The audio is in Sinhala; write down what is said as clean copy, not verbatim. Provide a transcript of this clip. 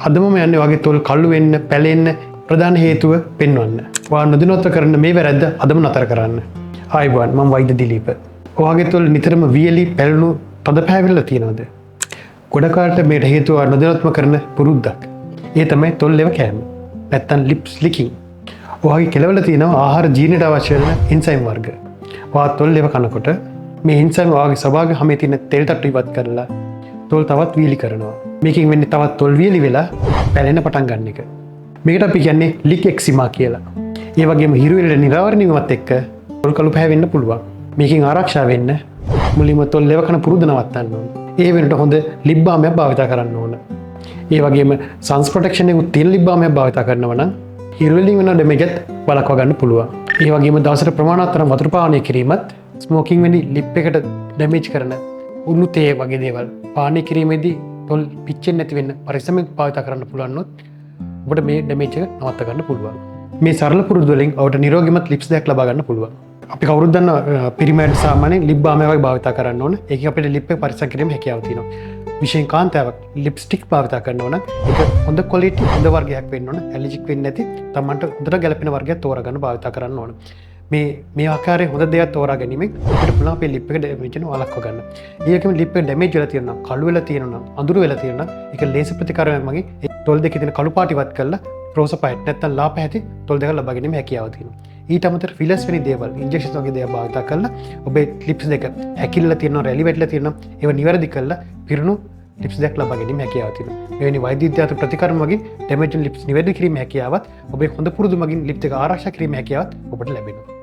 අදම යන්න වගේ තොල් කල්ලු වෙන්න පැලෙන්න ප්‍රධාන හේතුව පෙන්වන්න. වා නොදනොත්ව කරන්න මේ වැරැද්ද අදම නතර කරන්න. ආයිබුවන් මම වෛද්‍ය දිලීප. ඔයාගේ තොල් නිතරම වියලි පැලුණු තද පැහැවිල්ල තියෙනවද? ගොඩකාට මේට හේතුව නොදනොත්ම කරන පුරුද්දක්. ඒ තමයි තොල් ලෙව කෑම. නැත්තම් ලිප්ස් ලිකින්. ඔයාගේ කෙලවල තියෙනවා ආහාර ජීර්ණයට අවශ්‍ය වෙන එන්සයිම් වර්ග. ඔයා තොල් ලෙව කනකොට මේ එන්සයිම් ඔයාගේ සභාග හැමේ තියෙන තෙල් තට්ටු ඉවත් කරලා තොල් තවත් වීලි කරනවා. මේකෙන් වෙන්නේ තවත් තොල් වියලි වෙලා පැලෙන්න පටන් ගන්න එක. මේකට අපි කියන්නේ ලික් එක්සිමා කියලා. ඒ වගේම හිරුවෙලට නිරාවරණය වීමත් එක්ක තොල් කළු පැහැවෙන්න පුළුවන්. මේකෙන් ආරක්ෂා වෙන්න මුලින්ම තොල් ලෙව කන පුරුද්ද නවත්තන්න ඕන. ඒ වෙනකොට හොඳ ලිප් බාම්යක් භාවිත කරන්න ඕන. ඒ වගේම සන්ස් ප්‍රොටෙක්ෂන් එකකුත් තියෙන ලිප් බාම්යක් භාවිත කරනවා නම් හිරුවෙලින් වෙන ඩැමේජ් වළක්වා ගන්න පුළුවන්. ඒ වගේම දවසට ප්‍රමාණවත් තරම් වතුර පානය කිරීමත් ස්මෝකින් වැනි ලිප් එකට ඩැමේජ් කරන උණු තේ වගේ දේවල් පානය කිරීමේදී තොල් පිච්චෙන්නේ නැති වෙන්න පරිස්සමෙන් භාවිත කරන්න පුළුවන් නොත් ඔබට මේ ඩැමේජ් එක නවත්ත ගන්න පුළුවන්. මේ සරල පුරුදු වලින් ඔබට නිරෝගීමත් ලිප්ස් දෙකක් ලබා ගන්න පුළුවන්. අපි කවුරුත් දන්න පිරිමැඩ් සාමාන්‍යයෙන් ලිප් බාම් එකක් භාවිත කරන්න ඕන. ඒක අපිට ලිප් එක පරිස්සම් කිරීමේ හැකියාව තියෙනවා. විශේෂයෙන් කාන්තාවක් ලිප්ස්ටික් භාවිත කරනවා නම් ඒක හොඳ ක්වොලිටි හොඳ වර්ගයක් වෙන්න ඕන. ඇලර්ජික් වෙන්නේ නැති තමන්ට හොඳට ගැලපෙන වර්ගයක් තෝරාගෙන භාවිත කරන්න ඕන. මේ ආකාරයේ හොඳ දේවල් තෝරා ගැනීමෙන් අපිට පුළුවන් අපේ ලිප් එක ඩැමේජ් වෙනව වළක්වා ගන්න. ඒකෙම ලිප් එක ඩැමේජ් වෙලා තියෙනවා, කළු වෙලා තියෙනවා, අඳුරු වෙලා තියෙනවා. ඒක ලේසර් ප්‍රතිකාරයෙන් මගින් ඒ තොල් දෙකේ තියෙන කළු පාට ඉවත් කරලා ප්‍රෝසපයිට් නැත්නම් ලා පැහැති තොල් දෙක ලබා ගැනීම හැකියාව තියෙනවා. ඊට අමතරව ෆිලර්ස් වැනි දේවල්, ඉන්ජෙක්ෂන්ස් වගේ දේවල් භාවිත කරලා ඔබේ ලිප්ස් දෙක හැකිලිලා තියෙනවා, රැලි වැටිලා තියෙනවා. ඒව නිවැරදි කරලා පිරුණු ලිප්ස් දෙක ලබා ගැනීම හැකියාව තියෙනවා. මෙවැනි වෛද්‍ය විද්‍යාත්මක ප්‍රතිකාර මගින් ඩැමේජ් ලිප්ස් නිවැරදි කිරීමේ හැකියාවත් ඔබේ හොඳ පුරුදු මගින් ලිප් දෙක ආරක්ෂා කිරීමේ හැකියාවත් ඔබට ලැබෙනවා.